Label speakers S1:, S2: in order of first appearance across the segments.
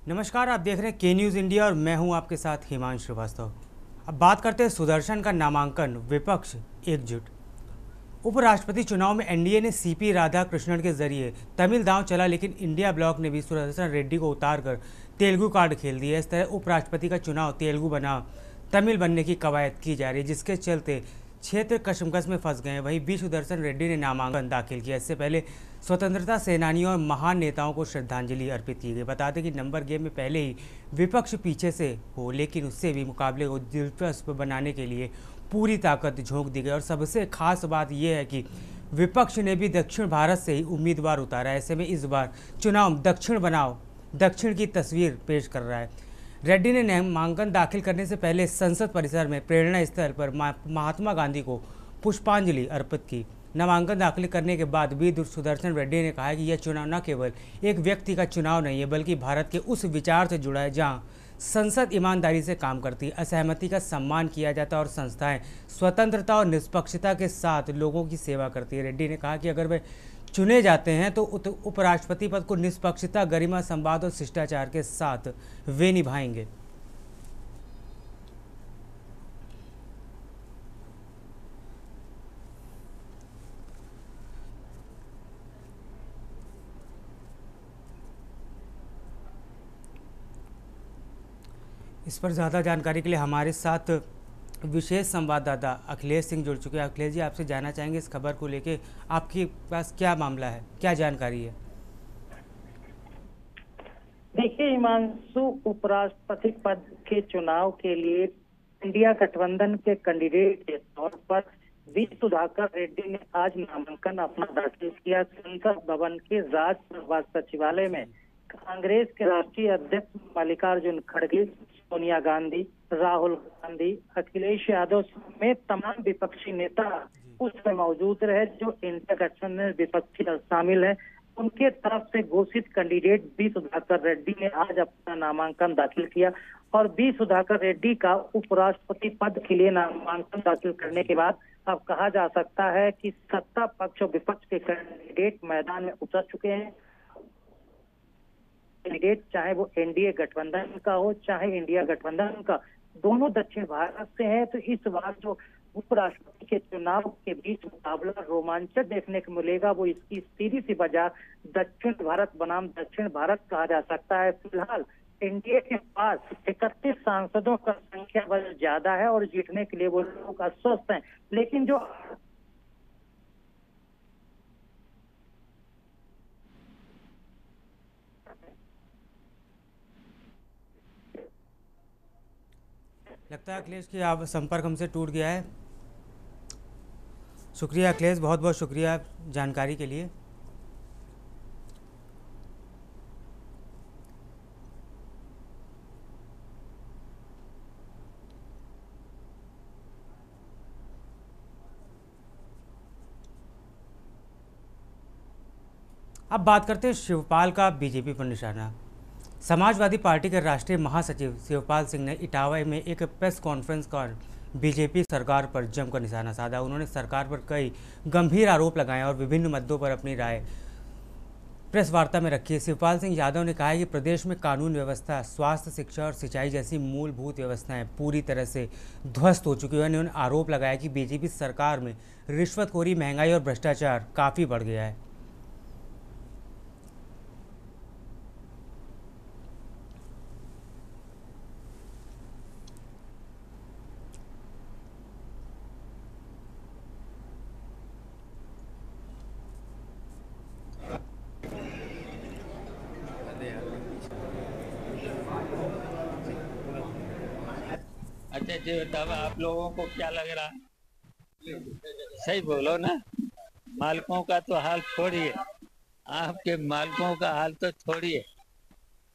S1: नमस्कार, आप देख रहे हैं के न्यूज़ इंडिया और मैं हूं आपके साथ हिमांशु श्रीवास्तव। अब बात करते हैं सुदर्शन का नामांकन, विपक्ष एकजुट। उपराष्ट्रपति चुनाव में एनडीए ने सीपी राधाकृष्णन के जरिए तमिल दांव चला, लेकिन इंडिया ब्लॉक ने भी सुदर्शन रेड्डी को उतारकर तेलुगु कार्ड खेल दिया। इस तरह उपराष्ट्रपति का चुनाव तेलुगु बनाम तमिल बनने की कवायद की जा रही है, जिसके चलते क्षेत्र कशमकश में फंस गए हैं। वहीं बी सुदर्शन रेड्डी ने नामांकन दाखिल किया। इससे पहले स्वतंत्रता सेनानियों और महान नेताओं को श्रद्धांजलि अर्पित की गई। बता दें कि नंबर गेम में पहले ही विपक्ष पीछे से हो, लेकिन उससे भी मुकाबले को दिलचस्प बनाने के लिए पूरी ताकत झोंक दी गई। और सबसे खास बात यह है कि विपक्ष ने भी दक्षिण भारत से ही उम्मीदवार उतारा। ऐसे में इस बार चुनाव दक्षिण बनाओ दक्षिण की तस्वीर पेश कर रहा है। रेड्डी ने नामांकन दाखिल करने से पहले संसद परिसर में प्रेरणा स्थल पर महात्मा गांधी को पुष्पांजलि अर्पित की। नामांकन दाखिल करने के बाद भी सुदर्शन रेड्डी ने कहा कि यह चुनाव न केवल एक व्यक्ति का चुनाव नहीं है, बल्कि भारत के उस विचार से जुड़ा है जहां संसद ईमानदारी से काम करती है, असहमति का सम्मान किया जाता है और संस्थाएं स्वतंत्रता और निष्पक्षता के साथ लोगों की सेवा करती है। रेड्डी ने कहा कि अगर वे चुने जाते हैं तो उपराष्ट्रपति पद को निष्पक्षता, गरिमा, संवाद और शिष्टाचार के साथ वे निभाएंगे। इस पर ज़्यादा जानकारी के लिए हमारे साथ विशेष संवाददाता अखिलेश सिंह जुड़ चुके हैं। अखिलेश जी, आपसे जानना चाहेंगे इस खबर को लेके आपके पास क्या मामला है, क्या जानकारी है?
S2: देखिए हिमांशु, उपराष्ट्रपति पद के चुनाव के लिए इंडिया गठबंधन के कैंडिडेट के तौर पर वी सुधाकर रेड्डी ने आज नामांकन अपना दाखिल किया। संसद भवन के राजप्रभात सचिवालय में कांग्रेस के राष्ट्रीय अध्यक्ष मल्लिकार्जुन खड़गे, सोनिया गांधी, राहुल गांधी, अखिलेश यादव समेत तमाम विपक्षी नेता उसमें मौजूद रहे। जो इंडिया गठबंधन में विपक्षी शामिल है, उनके तरफ से घोषित कैंडिडेट बी सुधाकर रेड्डी ने आज अपना नामांकन दाखिल किया। और बी सुधाकर रेड्डी का उपराष्ट्रपति पद के लिए नामांकन दाखिल करने के बाद अब कहा जा सकता है कि सत्ता पक्ष और विपक्ष के कैंडिडेट मैदान में उतर चुके हैं। कैंडिडेट चाहे वो एनडीए गठबंधन का हो चाहे इंडिया गठबंधन का, दोनों दक्षिण भारत से हैं। तो इस बार जो उपराष्ट्रपति के चुनाव के बीच मुकाबला रोमांचक देखने को मिलेगा, वो इसकी सीधी सी वजह दक्षिण भारत बनाम दक्षिण भारत कहा जा सकता है। फिलहाल एनडीए के पास 31 सांसदों का संख्या बल ज्यादा है और जीतने के लिए वो लोग अस्वस्थ हैं, लेकिन जो
S1: लगता है अखिलेश कि आप संपर्क हमसे टूट गया है। शुक्रिया अखिलेश, बहुत बहुत शुक्रिया जानकारी के लिए। अब बात करते हैं शिवपाल का बीजेपी पर निशाना। समाजवादी पार्टी के राष्ट्रीय महासचिव शिवपाल सिंह ने इटावा में एक प्रेस कॉन्फ्रेंस कर बीजेपी सरकार पर जमकर निशाना साधा। उन्होंने सरकार पर कई गंभीर आरोप लगाए और विभिन्न मुद्दों पर अपनी राय प्रेस वार्ता में रखी है। शिवपाल सिंह यादव ने कहा है कि प्रदेश में कानून व्यवस्था, स्वास्थ्य, शिक्षा और सिंचाई जैसी मूलभूत व्यवस्थाएं पूरी तरह से ध्वस्त हो चुकी है। उन्होंने आरोप लगाया कि बीजेपी सरकार में रिश्वतखोरी, महंगाई और भ्रष्टाचार काफ़ी बढ़ गया है।
S3: अच्छा जी, बताओ आप लोगों को क्या लग रहा है? सही बोलो ना। मालिकों का तो हाल छोड़िए, आपके मालिकों का हाल तो छोड़िए,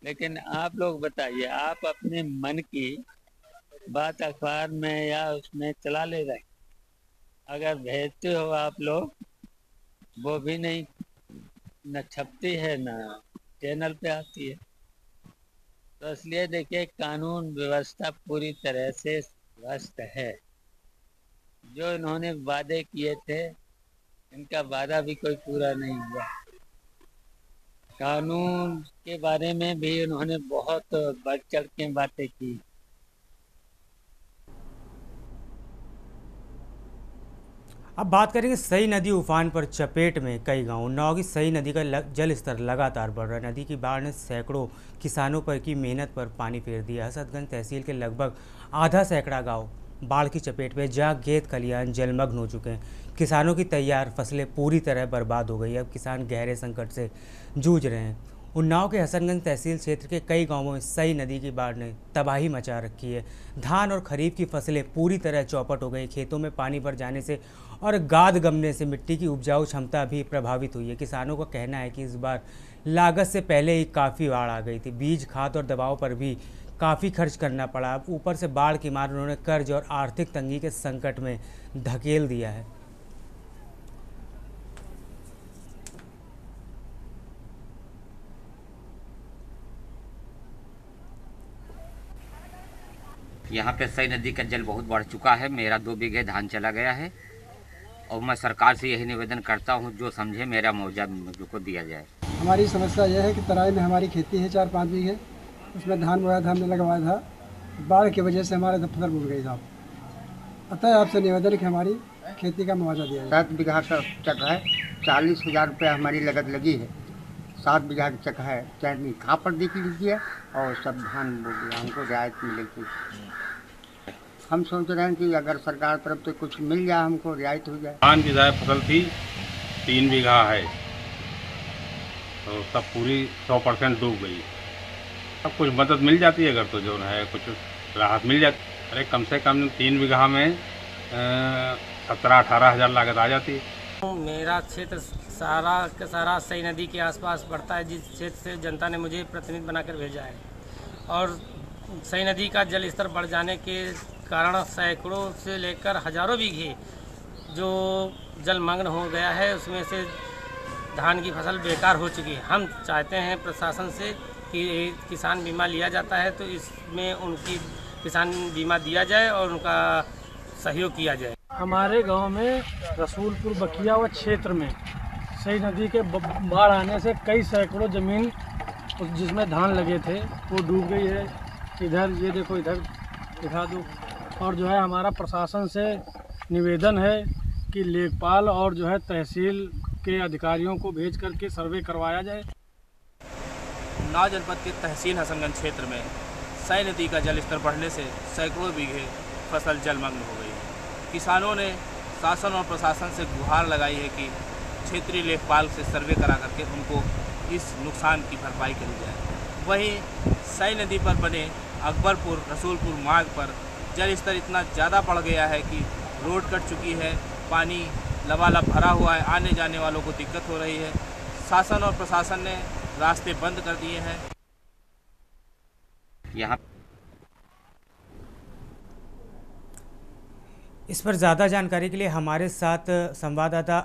S3: लेकिन आप लोग बताइए, आप अपने मन की बात अखबार में या उसमें चला ले रहे, अगर भेजते हो आप लोग, वो भी नहीं, न छपती है न चैनल पे आती है। तो इसलिए देखिए, कानून व्यवस्था पूरी तरह से ध्वस्त है। जो इन्होंने वादे किए थे, इनका वादा भी कोई पूरा नहीं हुआ। कानून के बारे में भी उन्होंने बहुत बढ़ चढ़ के बातें की।
S1: अब बात करेंगे सई नदी उफान पर चपेट में कई गांव। उन्नाव की सई नदी का जल स्तर लगातार बढ़ रहा है। नदी की बाढ़ ने सैकड़ों किसानों पर की मेहनत पर पानी फेर दिया। हसरतगंज तहसील के लगभग आधा सैकड़ा गांव बाढ़ की चपेट में, जहां खेत खलिहान जलमग्न हो चुके हैं। किसानों की तैयार फसलें पूरी तरह बर्बाद हो गई। अब किसान गहरे संकट से जूझ रहे हैं। उन्नाव के हसनगंज तहसील क्षेत्र के कई गांवों में सई नदी की बाढ़ ने तबाही मचा रखी है। धान और खरीफ की फसलें पूरी तरह चौपट हो गई। खेतों में पानी भर जाने से और गाद गमने से मिट्टी की उपजाऊ क्षमता भी प्रभावित हुई है। किसानों का कहना है कि इस बार लागत से पहले ही काफ़ी बाढ़ आ गई थी। बीज, खाद और दवाओं पर भी काफ़ी खर्च करना पड़ा। अब ऊपर से बाढ़ की मार उन्होंने कर्ज और आर्थिक तंगी के संकट में धकेल दिया है।
S4: यहाँ पे सई नदी का जल बहुत बढ़ चुका है। मेरा 2 बीघे धान चला गया है और मैं सरकार से यही निवेदन करता हूँ, जो समझे मेरा मुआवजा मुझको दिया जाए।
S5: हमारी समस्या यह है कि तराई में हमारी खेती है 4-5 बीघे, उसमें धान बोया था, हमने लगवाया था। बाढ़ की वजह से हमारे फसल डूब गई साहब। अतः आपसे निवेदन है कि हमारी खेती का मुआवजा दिया जाए।
S6: 7 बीघा का चक है, 40,000 रुपये हमारी लागत लगी है। 7 बीघा का चक है, चाहे खाद पर देख लीजिए और सब धान बो दिया, हमको रियायत मिलेगी। हम सोच रहे हैं कि अगर सरकार तरफ से कुछ मिल जाए, हमको रियायत हो जाए।
S7: धान की ज़्यादा फसल थी, 3 बीघा है, तो सब पूरी 100% डूब गई। अब कुछ मदद मिल जाती है अगर, तो जो है कुछ राहत मिल जाती। अरे कम से कम 3 बीघा में 17-18 हज़ार लागत आ जाती है।
S8: मेरा क्षेत्र सारा का सारा सई नदी के आसपास पड़ता है, जिस क्षेत्र से जनता ने मुझे प्रतिनिधि बनाकर भेजा है। और सई नदी का जल स्तर बढ़ जाने के कारण सैकड़ों से लेकर हजारों बीघे जो जलमग्न हो गया है, उसमें से धान की फसल बेकार हो चुकी है। हम चाहते हैं प्रशासन से कि किसान बीमा लिया जाता है तो इसमें उनकी किसान बीमा दिया जाए और उनका सहयोग किया जाए।
S9: हमारे गांव में रसूलपुर बकिया क्षेत्र में सई नदी के बाढ़ आने से कई सैकड़ों ज़मीन जिसमें धान लगे थे वो डूब गई है। इधर ये देखो, इधर दिखा दो। और जो है हमारा प्रशासन से निवेदन है कि लेखपाल और जो है तहसील के अधिकारियों को भेज करके सर्वे करवाया जाए।
S10: उन्नाव जनपद के तहसील हसनगंज क्षेत्र में सई नदी का जल स्तर बढ़ने से सैकड़ों बीघे फसल जलमग्न हो गई। किसानों ने शासन और प्रशासन से गुहार लगाई है कि क्षेत्रीय लेखपाल से सर्वे करा करके उनको इस नुकसान की भरपाई करी जाए। वहीं सई नदी पर बने अकबरपुर रसूलपुर मार्ग पर जल स्तर इतना ज़्यादा बढ़ गया है कि रोड कट चुकी है, पानी लबालब भरा हुआ है, आने जाने वालों को दिक्कत हो रही है। शासन और प्रशासन ने रास्ते बंद कर दिए हैं।
S4: यहाँ
S1: इस पर ज़्यादा जानकारी के लिए हमारे साथ संवाददाता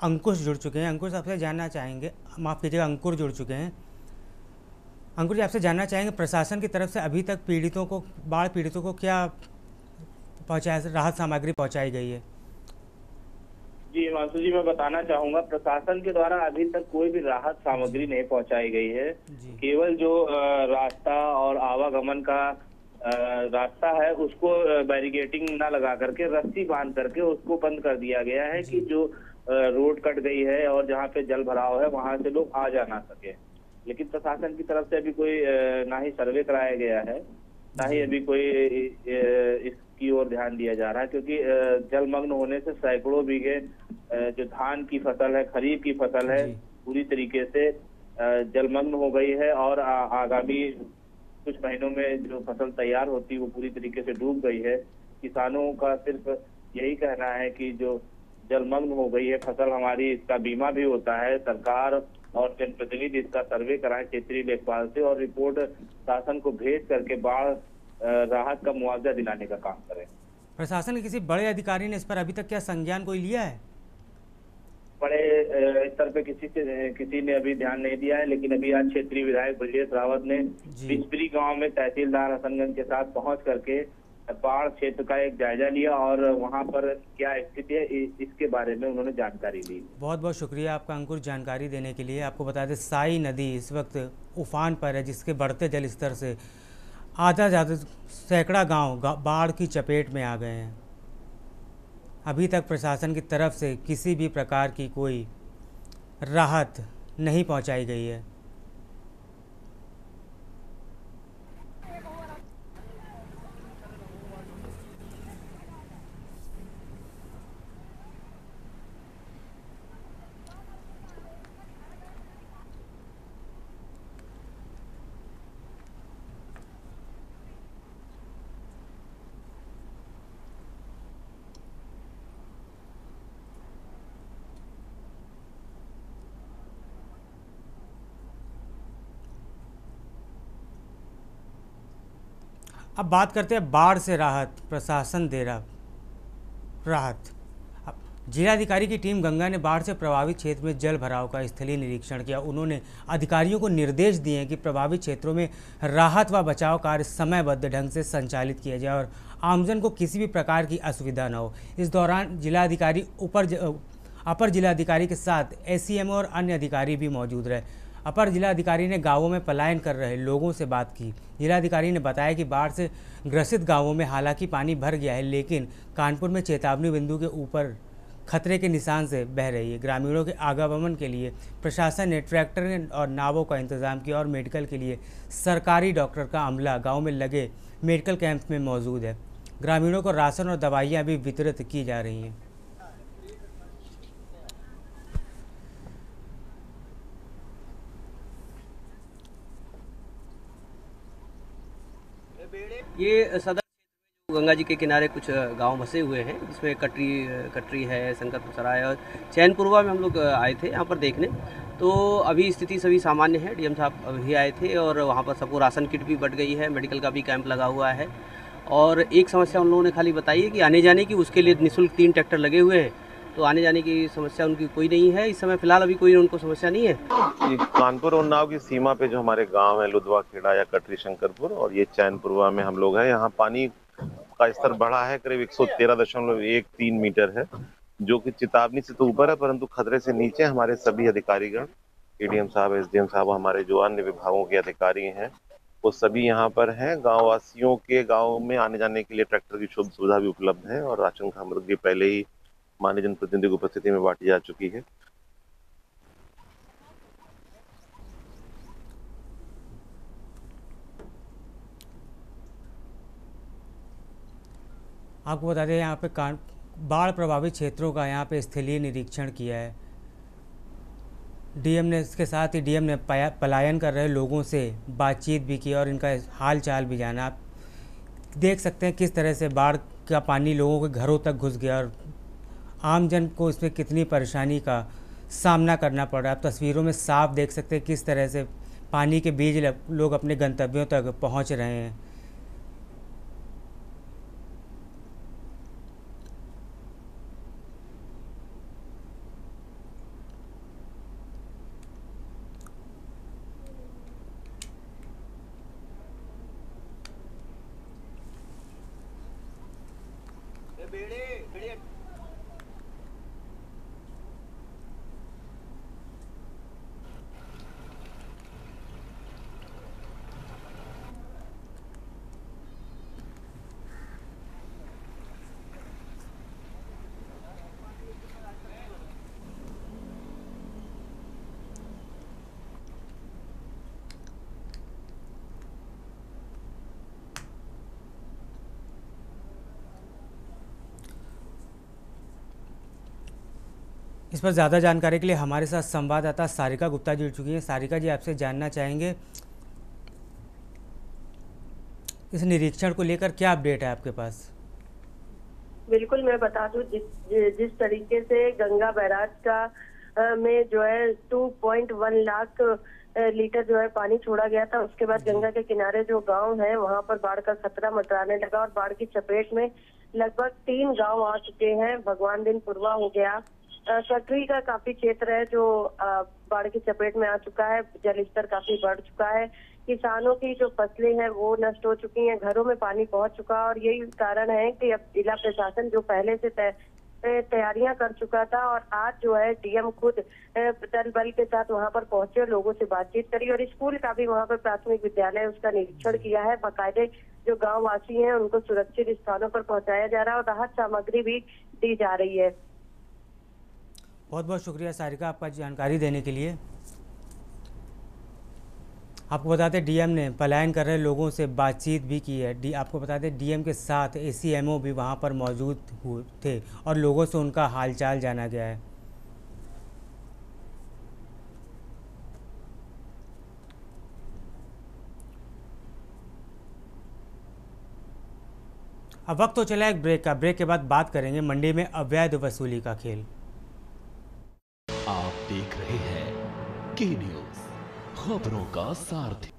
S1: अंकुश जुड़ चुके हैं। अंकुश, आपसे जानना चाहेंगे, माफ़ कीजिएगा, अंकुर जुड़ चुके हैं। अंकुर जी, आपसे जानना चाहेंगे प्रशासन की तरफ से अभी तक पीड़ितों को, बाढ़ पीड़ितों को क्या पहुँचाया, राहत सामग्री पहुँचाई गई है?
S11: जी हिमांशु जी, मैं बताना चाहूंगा प्रशासन के द्वारा अभी तक कोई भी राहत सामग्री नहीं पहुंचाई गई है। केवल जो रास्ता और आवागमन का रास्ता है उसको बैरिकेटिंग ना लगा करके रस्सी बांध करके उसको बंद कर दिया गया है कि जो रोड कट गई है और जहाँ पे जल भराव है वहां से लोग आ जा ना सके। लेकिन प्रशासन की तरफ से अभी कोई ना ही सर्वे कराया गया है, ना ही अभी कोई इसकी ओर ध्यान दिया जा रहा है, क्योंकि जलमग्न होने से सैकड़ों बीघे जो धान की फसल है, खरीफ की फसल है, पूरी तरीके से जलमग्न हो गई है। और आगामी कुछ महीनों में जो फसल तैयार होती है वो पूरी तरीके से डूब गई है। किसानों का सिर्फ यही कहना है कि जो जलमग्न हो गई है फसल हमारी, इसका बीमा भी होता है। सरकार और जनप्रतिनिधि इसका सर्वे कराएं क्षेत्रीय लेखपाल से और रिपोर्ट शासन को भेज करके बाढ़ राहत का मुआवजा दिलाने का काम करें।
S1: प्रशासन के किसी बड़े अधिकारी ने इस पर अभी तक क्या संज्ञान कोई लिया है?
S11: बड़े स्तर पे किसी ने अभी ध्यान नहीं दिया है, लेकिन अभी आज क्षेत्रीय विधायक ब्रजेश रावत ने बिस्परी गांव में तहसीलदार हसनगंज के साथ पहुंच करके बाढ़ क्षेत्र का एक जायजा लिया और वहां पर क्या स्थिति है इसके बारे में उन्होंने जानकारी ली।
S1: बहुत बहुत शुक्रिया आपका अंकुर, जानकारी देने के लिए। आपको बता दें साई नदी इस वक्त उफान पर है, जिसके बढ़ते जल स्तर से आधा ज़्यादा सैकड़ा गांव बाढ़ की चपेट में आ गए हैं। अभी तक प्रशासन की तरफ से किसी भी प्रकार की कोई राहत नहीं पहुंचाई गई है। अब बात करते हैं बाढ़ से राहत, प्रशासन दे रहा राहत। अब जिलाधिकारी की टीम गंगा ने बाढ़ से प्रभावित क्षेत्र में जल भराव का स्थलीय निरीक्षण किया। उन्होंने अधिकारियों को निर्देश दिए हैं कि प्रभावित क्षेत्रों में राहत व बचाव कार्य समयबद्ध ढंग से संचालित किया जाए और आमजन को किसी भी प्रकार की असुविधा न हो। इस दौरान जिलाधिकारी अपर जिलाधिकारी के साथ SCMO और अन्य अधिकारी भी मौजूद रहे। अपर जिलाधिकारी ने गांवों में पलायन कर रहे लोगों से बात की। जिलाधिकारी ने बताया कि बाढ़ से ग्रसित गांवों में हालांकि पानी भर गया है, लेकिन कानपुर में चेतावनी बिंदु के ऊपर खतरे के निशान से बह रही है। ग्रामीणों के आवागमन के लिए प्रशासन ने ट्रैक्टर और नावों का इंतजाम किया और मेडिकल के लिए सरकारी डॉक्टर का अमला गाँव में लगे मेडिकल कैंप में मौजूद है। ग्रामीणों को राशन और दवाइयाँ भी वितरित की जा रही हैं।
S12: ये सदर गंगा जी के किनारे कुछ गांव बसे हुए हैं, जिसमें कटरी है, संकटपुर सराय और चैनपुरवा में हम लोग आए थे यहाँ पर देखने। तो अभी स्थिति सभी सामान्य है। DM साहब अभी आए थे और वहाँ पर सबको राशन किट भी बट गई है, मेडिकल का भी कैंप लगा हुआ है। और एक समस्या उन लोगों ने खाली बताई है कि आने जाने की, उसके लिए निःशुल्क 3 ट्रैक्टर लगे हुए हैं, तो आने जाने की समस्या उनकी कोई नहीं है। इस समय फिलहाल अभी कोई उनको समस्या नहीं है।
S13: ये कानपुर और उन्नाव की सीमा पे जो हमारे गांव है लुधवा खेड़ा या कटरी शंकरपुर और ये चैनपुरवा में हम लोग हैं। यहाँ पानी का स्तर बढ़ा है, करीब 113.13 मीटर है, जो कि चेतावनी से तो ऊपर है परंतु खतरे से नीचे। हमारे सभी अधिकारीगण, ADM साहब, SDM साहब, हमारे जो अन्य विभागों के अधिकारी हैं वो सभी यहाँ पर हैं। गाँव वासियों के गाँव में आने जाने के लिए ट्रैक्टर की शुभ सुविधा भी उपलब्ध है और राशन सामग्री पहले ही माननीय जनप्रतिनिधि की उपस्थिति में बांटी जा चुकी है।
S1: आपको बता दें यहाँ पे बाढ़ प्रभावित क्षेत्रों का यहाँ पे स्थलीय निरीक्षण किया है DM ने। इसके साथ ही DM ने पलायन कर रहे लोगों से बातचीत भी की और इनका हाल चाल भी जाना। आप देख सकते हैं किस तरह से बाढ़ का पानी लोगों के घरों तक घुस गया और आमजन को इसमें कितनी परेशानी का सामना करना पड़ रहा है। आप तस्वीरों में साफ देख सकते हैं किस तरह से पानी के बीच लोग अपने गंतव्यों तक पहुंच रहे हैं। इस पर ज़्यादा जानकारी के लिए हमारे साथ संवाददाता सारिका गुप्ता जुड़ चुकी हैं। सारिका जी, आपसे जानना चाहेंगे इस निरीक्षण को लेकर क्या अपडेट है आपके पास?
S14: बिल्कुल, मैं बता दूं जिस तरीके से गंगा बैराज का में जो है 2.1 लाख लीटर जो है पानी छोड़ा गया था, उसके बाद गंगा के किनारे जो गांव है वहां पर बाढ़ का खतरा मंडराने लगा और बाढ़ की चपेट में लगभग 3 गांव आ चुके हैं। भगवान दिन पुरवा हो गया, कटरी का काफी क्षेत्र है जो बाढ़ की चपेट में आ चुका है, जल स्तर काफी बढ़ चुका है। किसानों की जो फसलें हैं वो नष्ट हो चुकी हैं, घरों में पानी पहुंच चुका और यही कारण है कि अब जिला प्रशासन जो पहले से तैयारियां कर चुका था और आज जो है डीएम खुद दल बल के साथ वहां पर पहुंचे, लोगों से बातचीत करी और स्कूल का भी वहां पर प्राथमिक विद्यालय उसका निरीक्षण किया है। बाकायदे जो गाँव वासी हैं उनको सुरक्षित स्थानों पर पहुंचाया जा रहा है और राहत सामग्री भी दी जा रही है।
S1: बहुत बहुत शुक्रिया सारिका आपका जानकारी देने के लिए। आपको बताते डीएम ने पलायन कर रहे लोगों से बातचीत भी की है। आपको बताते डीएम के साथ एसीएमओ भी वहां पर मौजूद थे और लोगों से उनका हालचाल जाना गया है। अब वक्त तो चला एक ब्रेक का। ब्रेक के बाद बात करेंगे मंडी में अवैध वसूली का खेल।
S15: आप देख रहे हैं के न्यूज़, खबरों का सारथी।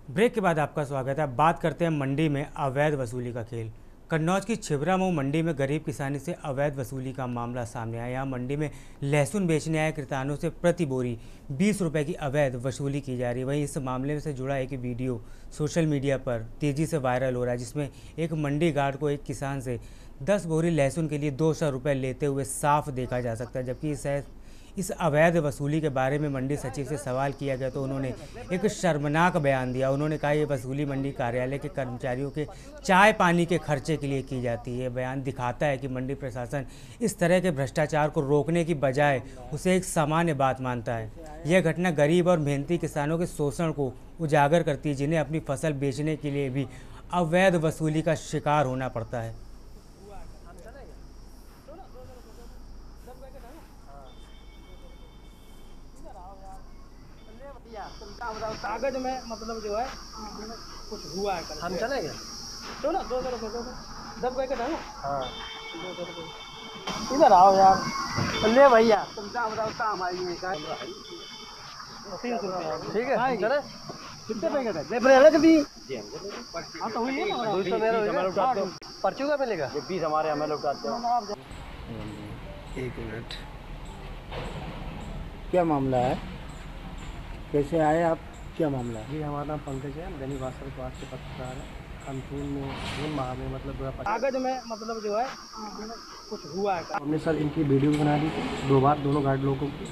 S1: ब्रेक के बाद आपका स्वागत है। बात करते हैं मंडी में अवैध वसूली का खेल। कन्नौज की छिबरामऊ मंडी में गरीब किसानी से अवैध वसूली का मामला सामने आया। यहाँ मंडी में लहसुन बेचने आए किसानों से प्रति बोरी 20 रुपये की अवैध वसूली की जा रही है। वहीं इस मामले से जुड़ा एक वीडियो सोशल मीडिया पर तेज़ी से वायरल हो रहा है, जिसमें एक मंडी गार्ड को एक किसान से 10 बोरी लहसुन के लिए 200 रुपये लेते हुए साफ देखा जा सकता है। जबकि इस अवैध वसूली के बारे में मंडी सचिव से सवाल किया गया तो उन्होंने एक शर्मनाक बयान दिया। उन्होंने कहा ये वसूली मंडी कार्यालय के कर्मचारियों के चाय पानी के खर्चे के लिए की जाती है। बयान दिखाता है कि मंडी प्रशासन इस तरह के भ्रष्टाचार को रोकने की बजाय उसे एक सामान्य बात मानता है। यह घटना गरीब और मेहनती किसानों के शोषण को उजागर करती है, जिन्हें अपनी फसल बेचने के लिए भी अवैध वसूली का शिकार होना पड़ता है।
S9: कागज में मतलब जो है कुछ हुआ है, हम चलेंगे तो ना 200 रुपये दब गए डालो। हाँ 200 रुपये इधर आओ यार, ले भैया तुम हमारी 300 रुपये ठीक है चले। कितने पैकेट है ले अलग दी। हाँ तो हुई है ना 200 मेरा पर्ची का मिलेगा 20 हमारे हमें लौटाते हैं।
S16: एक मिनट, क्या मामला है, कैसे आए आप, क्या मामला है?
S9: जी हमारा नाम पंकज है, दैनिक भास्कर को आज से पत्रकार है। हम जून माह में मतलब कागज में मतलब जो है कुछ हुआ है। हमने सर इनकी वीडियो बना दी थी 2 बार दोनों गार्ड लोगों की,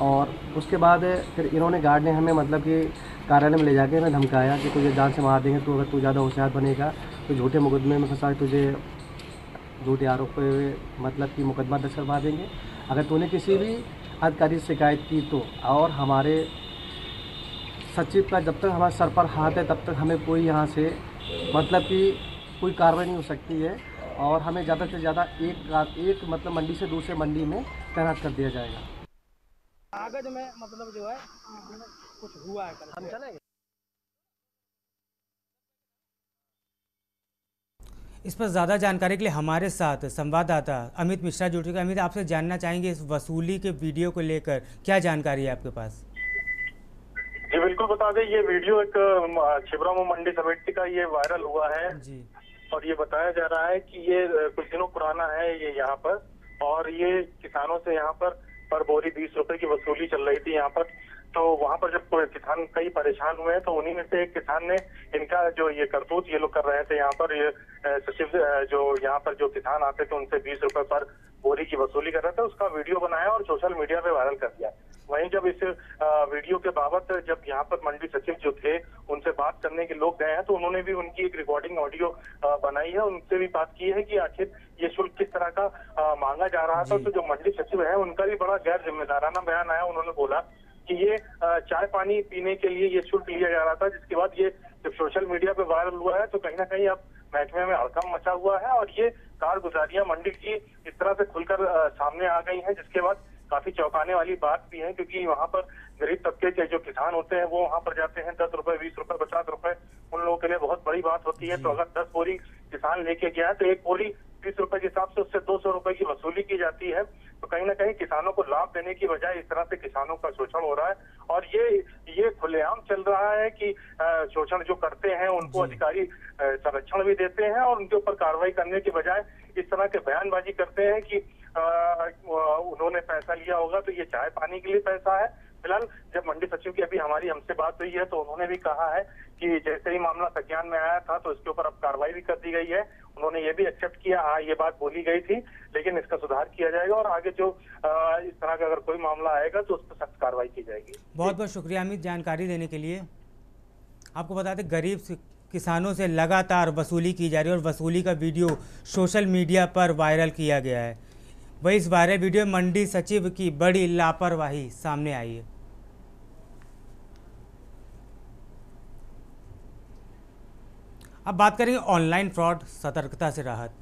S9: और उसके बाद फिर इन्होंने गार्ड ने हमें मतलब कि कार्यालय में ले जाके हमें धमकाया कि तुझे जान से मार देंगे, तो अगर तू ज़्यादा होशियार बनेगा तो झूठे मुकदमे में फंसा तुझे झूठे आरोप पे मतलब कि मुकदमा दर्ज करवा देंगे अगर तूने किसी भी अधिकारी से शिकायत की तो। और हमारे सचिव का जब तक हमारे सर पर हाथ है तब तक हमें कोई यहाँ से मतलब कि कोई कार्रवाई नहीं हो सकती है, और हमें ज़्यादा से ज़्यादा एक मतलब मंडी से दूसरे मंडी में तैनात कर दिया जाएगा। कागज में मतलब जो है कुछ हुआ है, हम चलेंगे।
S1: इस पर ज़्यादा जानकारी के लिए हमारे साथ संवाददाता अमित मिश्रा जुड़ चुके हैं। अमित, आपसे जानना चाहेंगे इस वसूली के वीडियो को लेकर क्या जानकारी है आपके पास?
S17: जी बिल्कुल, बता दें ये वीडियो एक छिबरामऊ मंडी समिति का ये वायरल हुआ है
S1: जी। और
S17: ये बताया जा रहा है कि ये कुछ दिनों पुराना है ये यहाँ पर, और ये किसानों से यहाँ पर बोरी 20 रुपए की वसूली चल रही थी यहाँ पर। तो वहाँ पर जब किसान कई परेशान हुए हैं तो उन्हीं में से एक किसान ने इनका जो ये करतूत ये लोग कर रहे थे यहाँ पर, ये सचिव जो यहाँ पर जो किसान आते थे उनसे 20 रुपए पर बोरी की वसूली कर रहे थे, उसका वीडियो बनाया और सोशल मीडिया पे वायरल कर दिया। वहीं जब इस वीडियो के बाबत जब यहाँ पर मंडी सचिव जो थे उनसे बात करने के लोग गए हैं तो उन्होंने भी उनकी एक रिकॉर्डिंग ऑडियो बनाई है, उनसे भी बात की है कि आखिर ये शुल्क किस तरह का मांगा जा रहा था। तो जो मंडी सचिव है उनका भी बड़ा गैर जिम्मेदाराना बयान आया। उन्होंने बोला कि ये चाय पानी पीने के लिए ये शुल्क लिया जा रहा था, जिसके बाद ये जब सोशल मीडिया पे वायरल हुआ है तो कहीं ना कहीं अब महकमे में हड़कंप मचा हुआ है और ये कारगुजारियां मंडी की इस तरह से खुलकर सामने आ गई हैं, जिसके बाद काफी चौंकाने वाली बात भी है, क्योंकि वहाँ पर गरीब तबके के जो किसान होते हैं वो वहाँ पर जाते हैं 10 रुपए 20 रुपए 50 रुपए उन लोगों के लिए बहुत बड़ी बात होती है। तो अगर 10 बोरी किसान लेके गया तो एक बोरी 30 रुपए के हिसाब से उससे 200 रुपए की वसूली की जाती है। तो कहीं ना कहीं किसानों को लाभ देने की बजाय इस तरह से किसानों का शोषण हो रहा है, और ये खुलेआम चल रहा है कि शोषण जो करते हैं उनको अधिकारी संरक्षण भी देते हैं और उनके ऊपर कार्रवाई करने की बजाय इस तरह के बयानबाजी करते हैं कि उन्होंने पैसा लिया होगा तो ये चाय पानी के लिए पैसा है। फिलहाल जब मंडी सचिव की अभी हमारी हमसे बात हुई है तो उन्होंने भी कहा है कि जैसे ही मामला संज्ञान में आया था तो इसके ऊपर अब कार्रवाई भी कर दी गई है। उन्होंने ये भी एक्सेप्ट किया, हाँ ये बात बोली गई थी लेकिन इसका सुधार किया जाएगा और आगे जो इस तरह का अगर कोई मामला आएगा तो उस पर सख्त कार्रवाई की जाएगी।
S1: बहुत बहुत शुक्रिया अमित जानकारी देने के लिए। आपको बता दें गरीब किसानों से लगातार वसूली की जा रही है और वसूली का वीडियो सोशल मीडिया पर वायरल किया गया है। वही इस वायरल वीडियो में मंडी सचिव की बड़ी लापरवाही सामने आई है। अब बात करेंगे ऑनलाइन फ्रॉड, सतर्कता से राहत।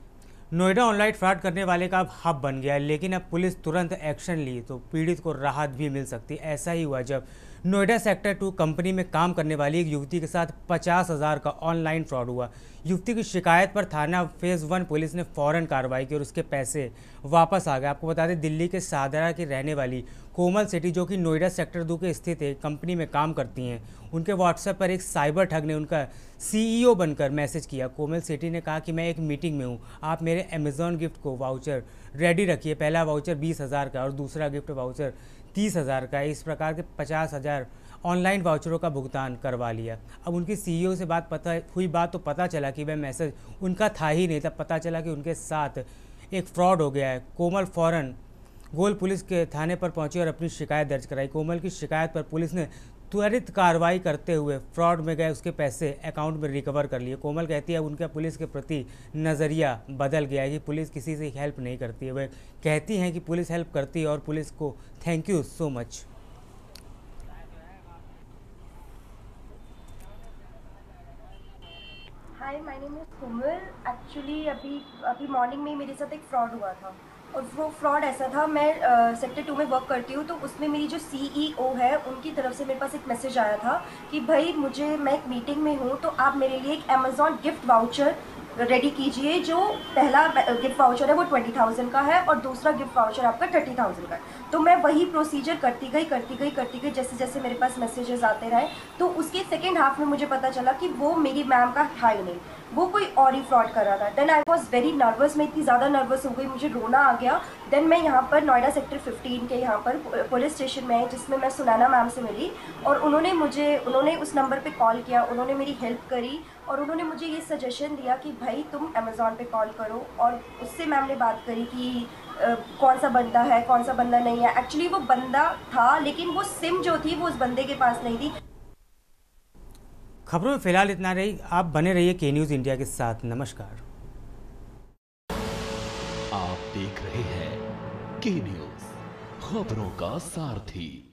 S1: नोएडा ऑनलाइन फ्रॉड करने वाले का अब हब बन गया है, लेकिन अब पुलिस तुरंत एक्शन ली तो पीड़ित को राहत भी मिल सकती है। ऐसा ही हुआ जब नोएडा सेक्टर 2 कंपनी में काम करने वाली एक युवती के साथ 50,000 का ऑनलाइन फ्रॉड हुआ। युवती की शिकायत पर थाना फेज़ 1 पुलिस ने फ़ौरन कार्रवाई की और उसके पैसे वापस आ गए। आपको बता दें दिल्ली के सादरा की रहने वाली कोमल सेठी, जो कि नोएडा सेक्टर 2 के स्थित एक कंपनी में काम करती हैं, उनके व्हाट्सएप पर एक साइबर ठग ने उनका CEO बनकर मैसेज किया। कोमल सेठी ने कहा कि मैं एक मीटिंग में हूँ, आप मेरे अमेज़ॉन गिफ्ट को वाउचर रेडी रखिए। पहला वाउचर 20,000 का और दूसरा गिफ्ट वाउचर 30,000 का। इस प्रकार के 50,000 ऑनलाइन वाउचरों का भुगतान करवा लिया। अब उनकी CEO से बात तो पता चला कि वह मैसेज उनका था ही नहीं। तब पता चला कि उनके साथ एक फ्रॉड हो गया है। कोमल फ़ौरन गोल पुलिस के थाने पर पहुंची और अपनी शिकायत दर्ज कराई। कोमल की शिकायत पर पुलिस ने त्वरित कार्रवाई करते हुए फ्रॉड में गए उसके पैसे अकाउंट में रिकवर कर लिए। कोमल कहती है उनका पुलिस के प्रति नज़रिया बदल गया है कि पुलिस किसी से हेल्प नहीं करती है। वह कहती हैं कि पुलिस हेल्प करती है और पुलिस को thank you so much.
S18: Hi, my name is Komal. Actually अभी मॉर्निंग में मेरे साथ एक फ्रॉड हुआ था और वो फ्रॉड ऐसा था, मैं सेक्टर 2 में वर्क करती हूँ तो उसमें मेरी जो CEO है उनकी तरफ से मेरे पास एक मैसेज आया था कि भाई मैं एक मीटिंग में हूँ तो आप मेरे लिए एक अमेज़ॉन गिफ्ट वाउचर रेडी कीजिए। जो पहला गिफ्ट वाउचर है वो 20,000 का है और दूसरा गिफ्ट वाउचर आपका 30,000 का है। तो मैं वही प्रोसीजर करती गई जैसे जैसे मेरे पास मैसेजेस आते रहे। तो उसके सेकेंड हाफ में मुझे पता चला कि वो मेरी मैम का था ही नहीं, वो कोई और ही फ्रॉड कर रहा था। Then I was very nervous, मैं इतनी ज़्यादा नर्वस हो गई, मुझे रोना आ गया। देन मैं यहाँ पर नोएडा सेक्टर 15 के यहाँ पर पुलिस स्टेशन में आई, जिसमें मैं सुनैना मैम से मिली और उन्होंने उस नंबर पे कॉल किया, उन्होंने मेरी हेल्प करी और उन्होंने मुझे ये सजेशन दिया कि भाई तुम अमेज़ॉन पे कॉल करो। और उससे मैम ने बात करी कि कौन सा बंदा है कौन सा बंदा नहीं है। एक्चुअली वो बंदा था लेकिन वो सिम जो थी वो उस बंदे के पास नहीं थी।
S1: खबरों में फिलहाल इतना रही। आप बने रहिए के न्यूज़ इंडिया के साथ। नमस्कार।
S15: आप देख रहे हैं के न्यूज़, खबरों का सारथी।